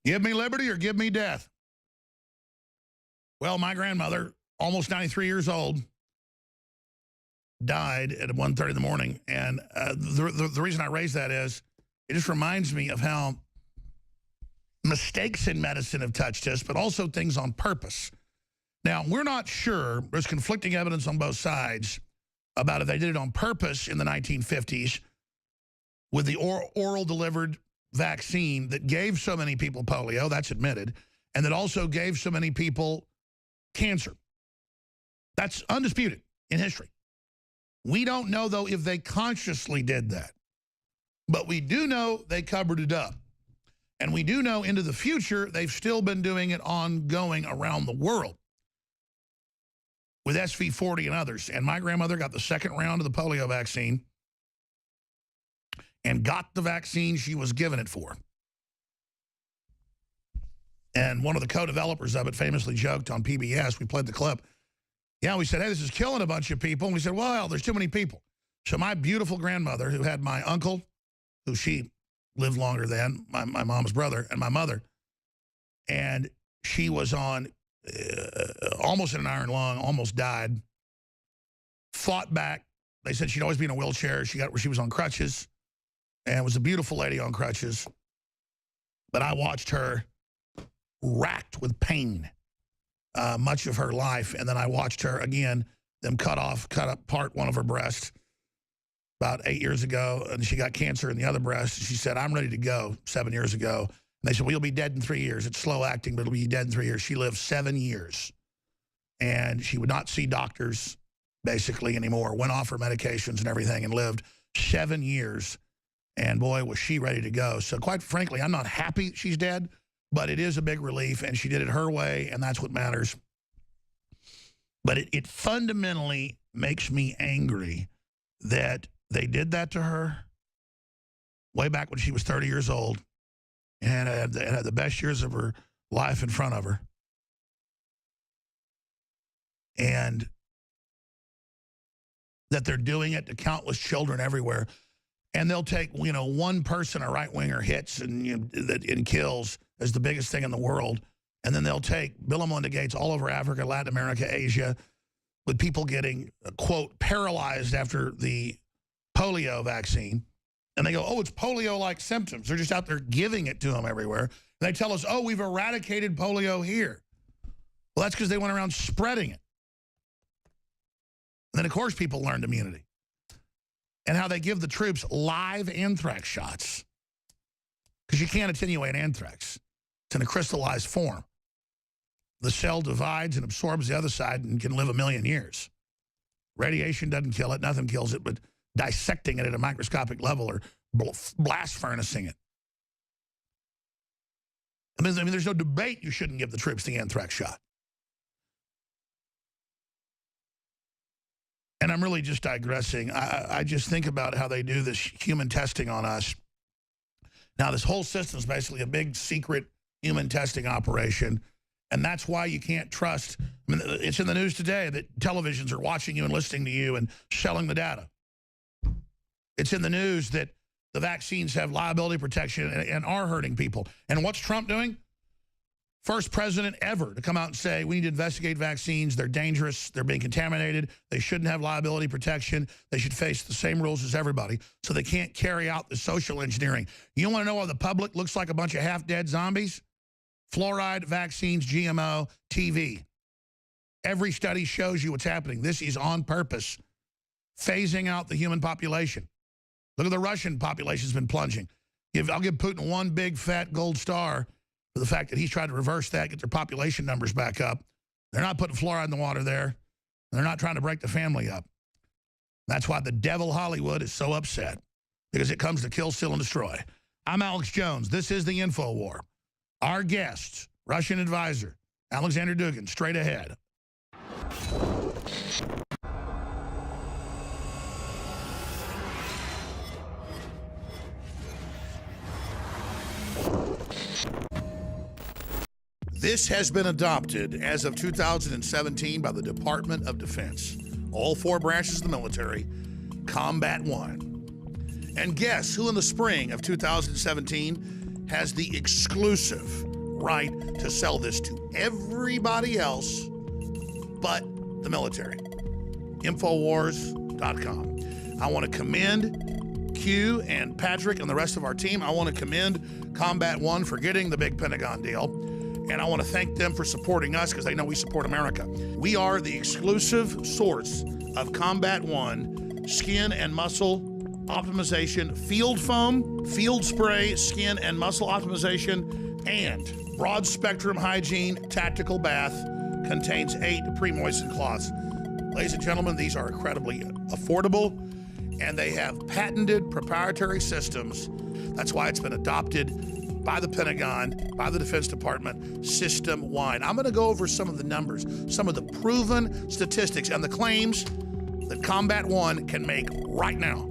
Give me liberty or give me death. Well, my grandmother, almost 93 years old, died at 1:30 in the morning. And the reason I raise that is it just reminds me of how mistakes in medicine have touched us, but also things on purpose. Now, we're not sure. There's conflicting evidence on both sides about if they did it on purpose in the 1950s with the oral delivered vaccine that gave so many people polio, that's admitted, and that also gave so many people cancer. That's undisputed in history. We don't know, though, if they consciously did that. But we do know they covered it up. And we do know into the future they've still been doing it ongoing around the world with SV40 and others. And my grandmother got the second round of the polio vaccine and got the vaccine she was given it for. And one of the co-developers of it famously joked on PBS, we played the clip, yeah, we said, hey, this is killing a bunch of people. And we said, well, there's too many people. So my beautiful grandmother, who had my uncle, who she lived longer than, my mom's brother, and my mother, and she was on almost in an iron lung, almost died, fought back. They said she'd always be in a wheelchair. She got where she was on crutches, and was a beautiful lady on crutches. But I watched her racked with pain much of her life, and then I watched her, again, them cut apart one of her breasts about 8 years ago, and she got cancer in the other breast. She said, I'm ready to go 7 years ago. And they said, well, you'll be dead in 3 years. It's slow acting, but it'll be dead in 3 years. She lived 7 years, and she would not see doctors basically anymore, went off her medications and everything, and lived 7 years. And boy, was she ready to go. So quite frankly, I'm not happy she's dead, but it is a big relief, and she did it her way, and that's what matters. But it fundamentally makes me angry that they did that to her way back when she was 30 years old and had the best years of her life in front of her. And that they're doing it to countless children everywhere. And they'll take, one person, a right-winger, hits and kills as the biggest thing in the world. And then they'll take Bill and Melinda Gates all over Africa, Latin America, Asia, with people getting, quote, paralyzed after the polio vaccine. And they go, oh, it's polio-like symptoms. They're just out there giving it to them everywhere. And they tell us, oh, we've eradicated polio here. Well, that's because they went around spreading it. And then, of course, people learned immunity. And how they give the troops live anthrax shots. Because you can't attenuate anthrax. It's in a crystallized form. The cell divides and absorbs the other side and can live 1 million years. Radiation doesn't kill it, nothing kills it, but dissecting it at a microscopic level or blast furnacing it. I mean, there's no debate you shouldn't give the troops the anthrax shot. And I'm really just digressing. I just think about how they do this human testing on us. Now, this whole system is basically a big secret human testing operation. And that's why you can't trust. I mean, it's in the news today that televisions are watching you and listening to you and selling the data. It's in the news that the vaccines have liability protection and are hurting people. And what's Trump doing? First president ever to come out and say, we need to investigate vaccines. They're dangerous. They're being contaminated. They shouldn't have liability protection. They should face the same rules as everybody. So they can't carry out the social engineering. You want to know why the public looks like a bunch of half-dead zombies? Fluoride, vaccines, GMO, TV. Every study shows you what's happening. This is on purpose. Phasing out the human population. Look at the Russian population's been plunging. I'll give Putin one big fat gold star for the fact that he's tried to reverse that, get their population numbers back up. They're not putting fluoride in the water there. They're not trying to break the family up. That's why the devil Hollywood is so upset, because it comes to kill, steal, and destroy. I'm Alex Jones. This is the InfoWar. Our guest, Russian advisor, Alexander Dugin, straight ahead. This has been adopted as of 2017 by the Department of Defense. All 4 branches of the military, Combat 1. And guess who in the spring of 2017 has the exclusive right to sell this to everybody else but the military? Infowars.com. I want to commend Q and Patrick and the rest of our team. I want to commend Combat One for getting the big Pentagon deal. And I want to thank them for supporting us because they know we support America. We are the exclusive source of Combat One skin and muscle optimization, field foam, field spray, skin and muscle optimization, and broad spectrum hygiene tactical bath. Contains 8 pre-moistened cloths. Ladies and gentlemen, these are incredibly affordable, and they have patented proprietary systems. That's why it's been adopted by the Pentagon, by the Defense Department, system-wide. I'm gonna go over some of the numbers, some of the proven statistics, and the claims that Combat One can make right now.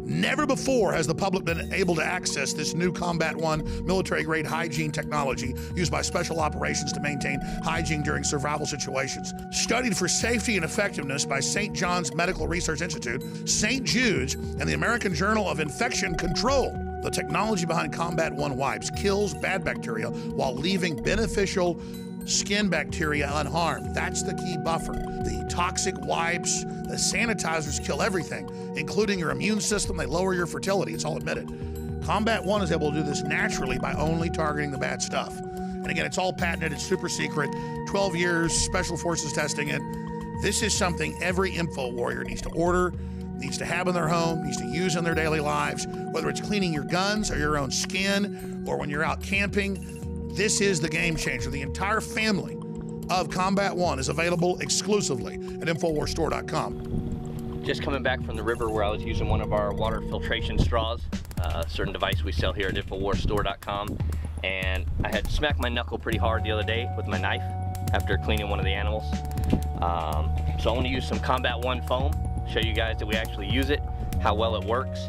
Never before has the public been able to access this new Combat One military-grade hygiene technology used by special operations to maintain hygiene during survival situations. Studied for safety and effectiveness by St. John's Medical Research Institute, St. Jude's, and the American Journal of Infection Control. The technology behind Combat One wipes kills bad bacteria while leaving beneficial skin bacteria unharmed. That's the key buffer. The toxic wipes, the sanitizers kill everything, including your immune system. They lower your fertility, it's all admitted. Combat One is able to do this naturally by only targeting the bad stuff. And again, it's all patented, it's super secret, 12 years, Special Forces testing it. This is something every info warrior needs to order, needs to have in their home, needs to use in their daily lives, whether it's cleaning your guns or your own skin, or when you're out camping. This is the game changer. The entire family of Combat One is available exclusively at InfoWarsStore.com. Just coming back from the river where I was using one of our water filtration straws, a certain device we sell here at InfoWarsStore.com, and I had smacked my knuckle pretty hard the other day with my knife after cleaning one of the animals. So I want to use some Combat One foam, show you guys that we actually use it, how well it works.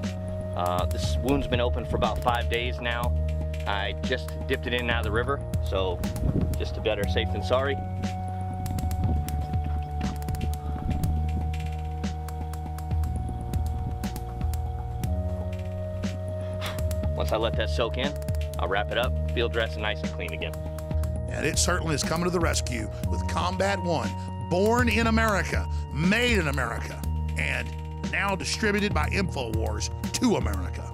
This wound's been open for about 5 days now. I just dipped it in and out of the river, so just to better safe than sorry. Once I let that soak in, I'll wrap it up, field dress, and nice and clean again. And it certainly is coming to the rescue with Combat One, born in America, made in America, and now distributed by InfoWars to America.